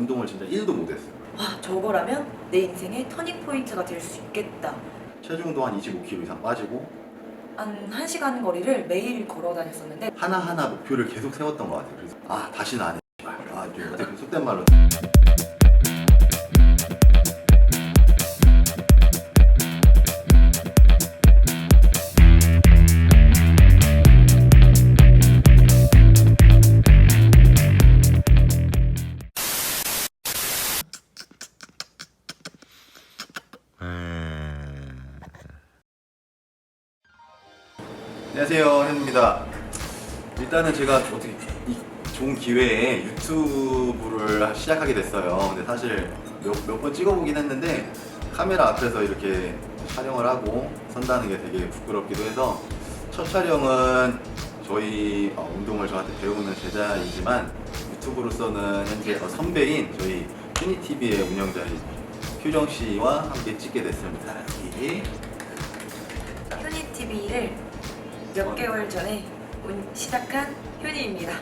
운동을 진짜 1도 못했어요. 와, 저거라면 내 인생의 터닝 포인트가 될 수 있겠다. 체중도 한 25kg 이상 빠지고 한 1시간 거리를 매일 걸어 다녔었는데 하나하나 목표를 계속 세웠던 것 같아요. 그래서 다시는 안 해. 좀 어떻게 속된 말로 안녕하세요, 현입니다. 일단은 제가 어떻게 이 좋은 기회에 유튜브를 시작하게 됐어요. 근데 사실 몇 번 찍어보긴 했는데 카메라 앞에서 이렇게 촬영을 하고 선다는 게 되게 부끄럽기도 해서 첫 촬영은 저희 운동을 저한테 배우는 제자이지만 유튜브로서는 현재 선배인 저희 휴니TV의 운영자인 효정 씨와 함께 찍게 됐습니다. 휴니TV를 몇 개월 전에 시작한 효니입니다.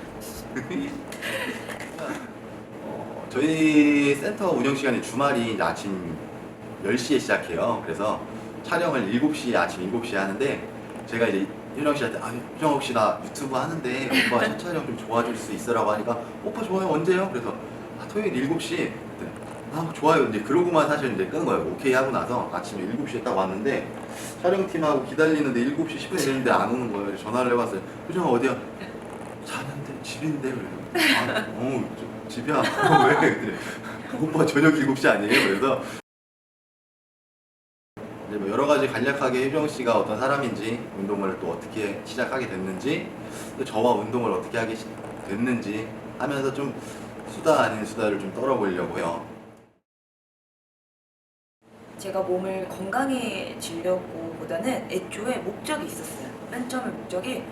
저희 센터 운영 시간이 주말이 이제 아침 10시에 시작해요. 그래서 촬영을 7시, 아침 7시에 하는데 제가 이제 효정 씨한테 효정 혹시 나 유튜브 하는데 오빠 첫 촬영 좀 도와줄 수 있어라고 하니까 오빠 좋아요, 언제요? 그래서 토요일 7시. 좋아요. 이제 그러고만 사실 이제 끄는 거예요. 오케이 하고 나서 아침에 7시에 딱 왔는데 촬영팀하고 기다리는데 7시 10분이 됐는데 안 오는 거예요. 그래서 전화를 해봤어요. 효정아 어디야? 자는데 집인데. 집이야. 왜? 그랬더니 오빠 저녁 7시 아니에요? 그래서 이제 뭐 여러 가지 간략하게 효정 씨가 어떤 사람인지, 운동을 또 어떻게 시작하게 됐는지, 또 저와 운동을 어떻게 하게 됐는지 하면서 좀 수다 아닌 수다를 좀 떨어보려고요. 제가 몸을 건강해지려고 보다는 애초에 목적이 있었어요. 맨 처음에 목적이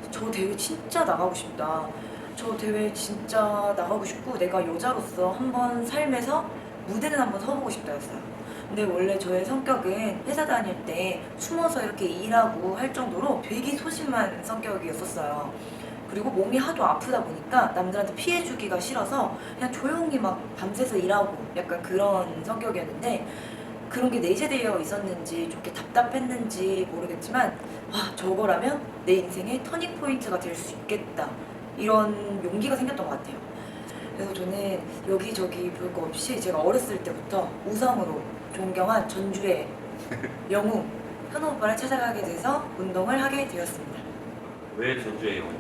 저 대회 진짜 나가고 싶다. 저 대회 진짜 나가고 싶고 내가 여자로서 한번 삶에서 무대는 한번 서보고 싶다였어요. 근데 원래 저의 성격은 회사 다닐 때 숨어서 이렇게 일하고 할 정도로 되게 소심한 성격이었었어요. 그리고 몸이 하도 아프다 보니까 남들한테 피해주기가 싫어서 그냥 조용히 막 밤새서 일하고 약간 그런 성격이었는데 그런 게 내재되어 있었는지 좀 이렇게 답답했는지 모르겠지만 저거라면 내 인생의 터닝 포인트가 될 수 있겠다, 이런 용기가 생겼던 것 같아요. 그래서 저는 여기저기 볼 거 없이 제가 어렸을 때부터 우상으로 존경한 전주의 영웅 현우 오빠를 찾아가게 돼서 운동을 하게 되었습니다. 왜 전주에 영웅?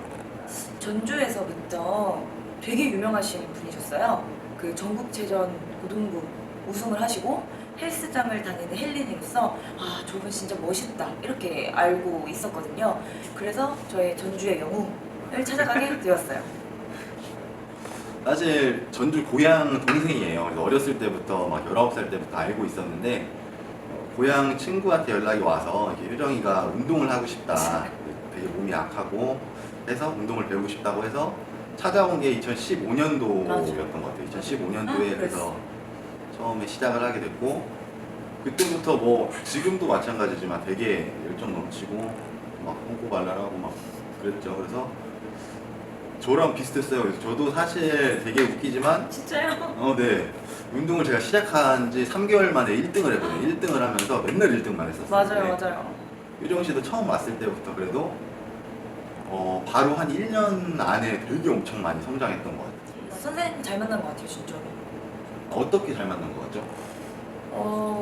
전주에서부터 되게 유명하신 분이셨어요. 그 전국체전 고등부 우승을 하시고 헬스장을 다니는 헬린이로서 저분 진짜 멋있다 이렇게 알고 있었거든요. 그래서 저의 전주의 영웅을 찾아가게 되었어요. 사실 전주 고향 동생이에요. 그래서 어렸을 때부터 막 19살 때부터 알고 있었는데 고향 친구한테 연락이 와서 이렇게 효정이가 운동을 하고 싶다. 되게 몸이 약하고 해서 운동을 배우고 싶다고 해서 찾아온 게 2015년도였던 것 같아요. 2015년도에 그래서 처음에 시작을 하게 됐고 그때부터 뭐 지금도 마찬가지지만 되게 열정 넘치고 막 홍보발랄하고 막 그랬죠. 그래서 저랑 비슷했어요. 그래서 저도 사실 되게 웃기지만 진짜요? 네. 운동을 제가 시작한 지 3개월 만에 1등을 했거든요. 1등을 하면서 맨날 1등만 했었어요. 맞아요. 효정 씨도 처음 왔을 때부터 그래도 바로 한 1년 안에 되게 엄청 많이 성장했던 것 같아요. 선생님 잘 만난 것 같아요, 진짜로. 어떻게 잘 만난 것 같죠?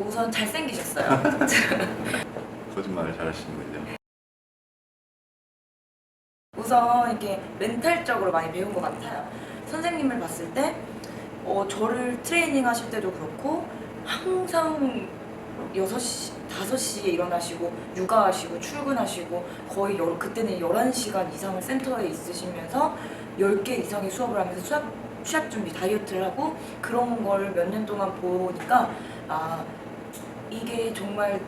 우선 잘생기셨어요. 거짓말을 잘하시는군요. 우선 이렇게 멘탈적으로 많이 배운 것 같아요. 선생님을 봤을 때 저를 트레이닝 하실 때도 그렇고 항상 6시, 5시에 일어나시고 육아하시고 출근하시고 거의 그때는 11시간 이상을 센터에 있으시면서 10개 이상의 수업을 하면서 취업 준비, 다이어트를 하고 그런 걸 몇 년 동안 보니까 이게 정말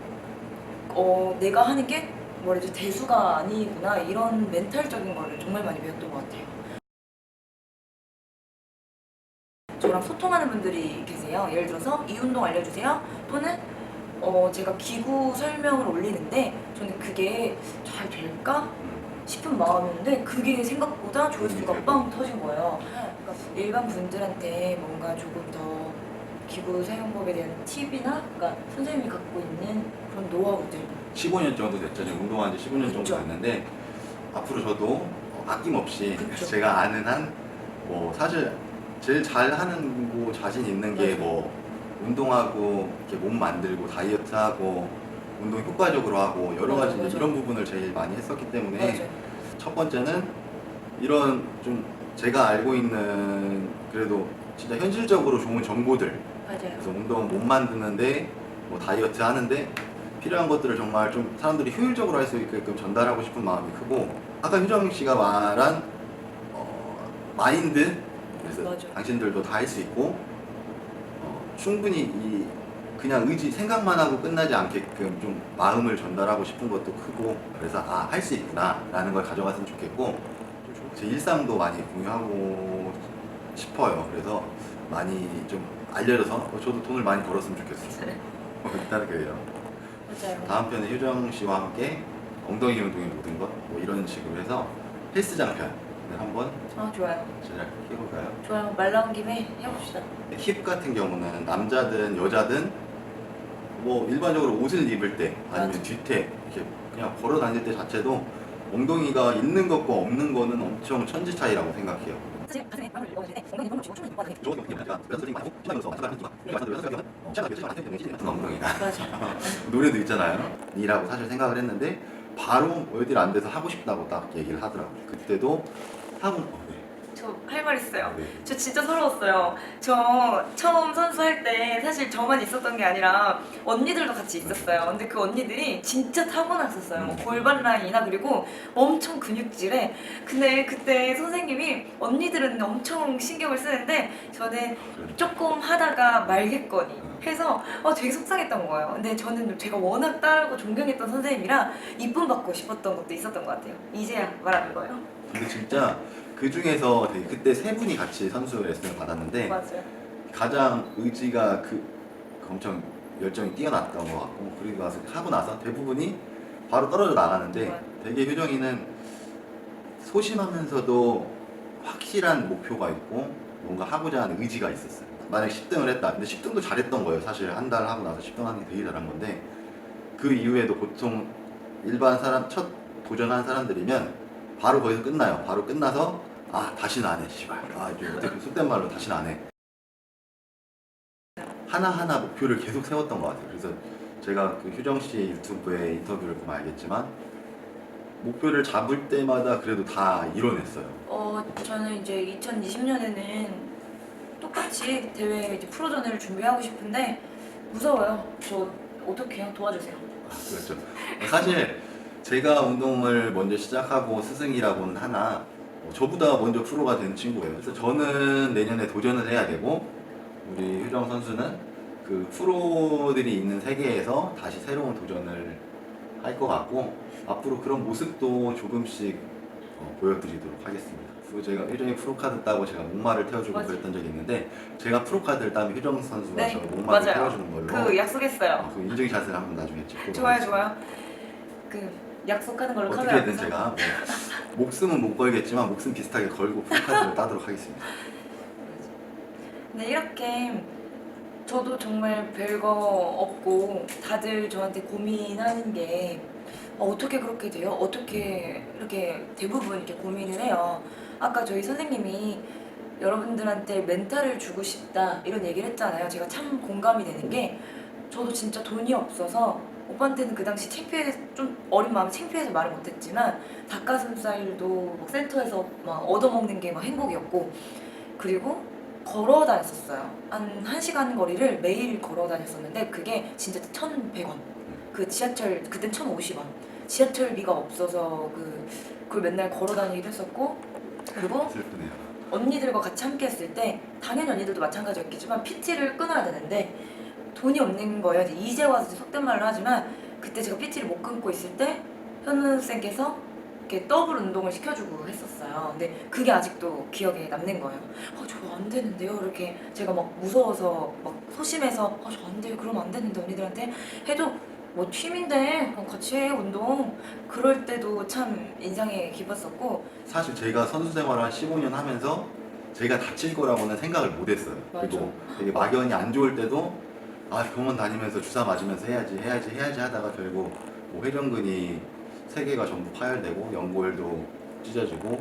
내가 하는 게 뭐라지 대수가 아니구나, 이런 멘탈적인 거를 정말 많이 배웠던 것 같아요. 저랑 소통하는 분들이 계세요. 예를 들어서 이 운동 알려주세요 또는 제가 기구 설명을 올리는데 저는 그게 잘 될까 싶은 마음이었는데 그게 생각보다 조회수가 빵 터진 거예요. 그러니까 일반 분들한테 뭔가 조금 더 기구 사용법에 대한 팁이나 그러니까 선생님이 갖고 있는 그런 노하우들 15년 정도 됐잖아요. 운동한 지 15년 정도 그쵸. 됐는데 앞으로 저도 아낌없이 그쵸. 제가 아는 한 뭐 사실 제일 잘하는 뭐 자신 있는 게 맞아요. 뭐 운동하고 이렇게 몸 만들고 다이어트하고 운동 효과적으로 하고 여러 맞아, 가지 맞아. 이런 부분을 제일 많이 했었기 때문에 맞아요. 첫 번째는 이런 좀 제가 알고 있는 그래도 진짜 현실적으로 좋은 정보들 맞아요. 그래서 운동 몸 만드는데 뭐 다이어트 하는데 필요한 것들을 정말 좀 사람들이 효율적으로 할 수 있게끔 전달하고 싶은 마음이 크고 아까 효정 씨가 말한 마인드 그래서 맞아. 당신들도 다 할 수 있고 충분히 이 그냥 의지 생각만 하고 끝나지 않게끔 좀 마음을 전달하고 싶은 것도 크고 그래서 아 할 수 있구나 라는 걸 가져갔으면 좋겠고 제 일상도 많이 공유하고 싶어요. 그래서 많이 좀 알려줘서 저도 돈을 많이 벌었으면 좋겠어요. 부탁드려요. 맞아요. 다음 편에 효정 씨와 함께 엉덩이 운동의 모든 것 뭐 이런 식으로 해서 헬스장 편을 한번 좋아요. 제작해볼까요? 좋아요. 말 나온 김에 해봅시다. 힙 같은 경우는 남자든 여자든 뭐 일반적으로 옷을 입을 때 아니면 맞아. 뒤태 이렇게 그냥 걸어 다닐 때 자체도 엉덩이가 있는 것과 없는 거는 엄청 천지 차이라고 생각해요. 엉덩이가 맞아. 노래도 있잖아요. 이라고 사실 생각을 했는데 바로 어딜 안 돼서 하고 싶다고 딱 얘기를 하더라고요. 그때도 하고 저 할 말 있어요. 네. 저 진짜 서러웠어요. 저 처음 선수할 때 사실 저만 있었던 게 아니라 언니들도 같이 있었어요. 근데 그 언니들이 진짜 타고났었어요. 뭐 골반 라인이나 그리고 엄청 근육질에. 근데 그때 선생님이 언니들은 엄청 신경을 쓰는데 저는 조금 하다가 말겠거니 해서 되게 속상했던 거예요. 근데 저는 제가 워낙 따르고 존경했던 선생님이라 이쁨 받고 싶었던 것도 있었던 것 같아요. 이제야 말하는 거예요. 근데 진짜 그 중에서 그때 세 분이 같이 선수 레슨을 받았는데 맞아요. 가장 의지가 엄청 열정이 뛰어났던 것 같고 그리고 나서 하고 나서 대부분이 바로 떨어져 나가는데 맞아요. 되게 효정이는 소심하면서도 확실한 목표가 있고 뭔가 하고자 하는 의지가 있었어요. 만약에 10등을 했다. 근데 10등도 잘했던 거예요. 사실 한 달 하고 나서 10등 하는 게 되게 잘한 건데 그 이후에도 보통 일반 사람 첫 도전한 사람들이면 바로 거기서 끝나요. 바로 끝나서 아 다시는 안 해. 씨발. 아 이제 어떻게 속된 말로 다시는 안 해. 하나하나 목표를 계속 세웠던 것 같아요. 그래서 제가 그 효정 씨 유튜브에 인터뷰를 보면 알겠지만 목표를 잡을 때마다 그래도 다 이뤄냈어요. 저는 이제 2020년에는 똑같이 대회 이제 프로전을 준비하고 싶은데 무서워요. 저 어떻게 해요? 도와주세요. 그렇죠. 사실 제가 운동을 먼저 시작하고 스승이라고는 하나 저보다 먼저 프로가 된 친구예요. 그래서 저는 내년에 도전을 해야 되고 우리 효정 선수는 그 프로들이 있는 세계에서 다시 새로운 도전을 할 것 같고 앞으로 그런 모습도 조금씩 보여드리도록 하겠습니다. 그리고 제가 효정이 프로카드 따고 제가 목마를 태워주고 맞아. 그랬던 적이 있는데 제가 프로카드를 따면 효정 선수가 네, 저 목마를 맞아요. 태워주는 걸로 그 약속했어요. 그 인증샷을 한번 나중에 찍고 좋아요, 좋아요. 그 약속하는 걸로 카메라 어떻게든 앞에서. 제가 목숨은 못 걸겠지만 목숨 비슷하게 걸고 프로카드를 따도록 하겠습니다. 네, 이렇게 저도 정말 별거 없고 다들 저한테 고민하는 게 어떻게 그렇게 돼요? 어떻게 이렇게 대부분 이렇게 고민을 해요. 아까 저희 선생님이 여러분들한테 멘탈을 주고 싶다 이런 얘기를 했잖아요. 제가 참 공감이 되는 게 저도 진짜 돈이 없어서 오빠한테는 그 당시 창피해서 좀 어린 마음에 창피해서 말을 못했지만 닭가슴살도 막 센터에서 막 얻어먹는 게 막 행복이었고 그리고 걸어 다녔었어요. 한 1시간 거리를 매일 걸어 다녔었는데 그게 진짜 1,100원. 그 지하철 그땐 1,050원. 지하철비가 없어서 그걸 맨날 걸어 다니기도 했었고 그리고 슬프네요. 언니들과 같이 함께 했을 때 당연히 언니들도 마찬가지였겠지만 PT를 끊어야 되는데 돈이 없는 거예요. 이제 와서 속된 말로 하지만 그때 제가 PT를 못 끊고 있을 때 현우 쌤께서 이렇게 더블 운동을 시켜주고 했었어요. 근데 그게 아직도 기억에 남는 거예요. 저거 안 되는데요. 이렇게 제가 막 무서워서 막 소심해서 저 안 돼요. 그러면 안 되는데 언니들한테 해도 뭐 팀인데 그럼 같이 해 운동. 그럴 때도 참 인상에 깊었었고 사실 제가 선수 생활을 한 15년 하면서 제가 다칠 거라고는 생각을 못 했어요. 맞아. 그리고 되게 막연히 안 좋을 때도 아 병원 다니면서 주사 맞으면서 해야지 하다가 결국 뭐 회전근이 3개가 전부 파열되고 연골도 찢어지고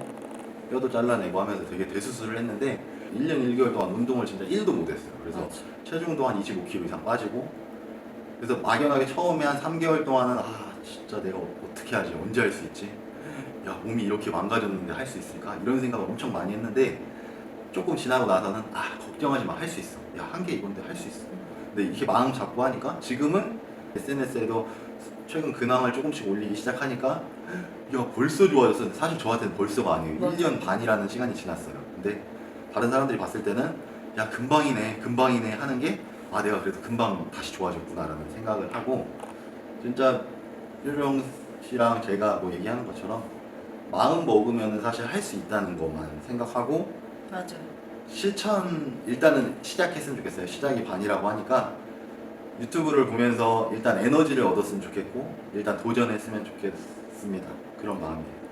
뼈도 잘라내고 하면서 되게 대수술을 했는데 1년 1개월 동안 운동을 진짜 1도 못 했어요. 그래서 맞아. 체중도 한 25kg 이상 빠지고 그래서 막연하게 처음에 한 3개월 동안은 아 진짜 내가 어떻게 하지 언제 할 수 있지 야 몸이 이렇게 망가졌는데 할 수 있을까 이런 생각을 엄청 많이 했는데 조금 지나고 나서는 아 걱정하지 마 할 수 있어 야 한 게 이건데 할 수 있어 근데 이렇게 마음 잡고 하니까 지금은 SNS에도 최근 근황을 조금씩 올리기 시작하니까 야 벌써 좋아졌어 사실 저한테는 벌써가 아니에요 맞아. 1년 반이라는 시간이 지났어요 근데 다른 사람들이 봤을 때는 야 금방이네 하는 게 아 내가 그래도 금방 다시 좋아졌구나라는 생각을 하고 진짜 효정 씨랑 제가 뭐 얘기하는 것처럼 마음 먹으면 사실 할 수 있다는 것만 생각하고 맞아요. 실천 일단은 시작했으면 좋겠어요. 시작이 반이라고 하니까 유튜브를 보면서 일단 에너지를 얻었으면 좋겠고 일단 도전했으면 좋겠습니다. 그런 마음이에요.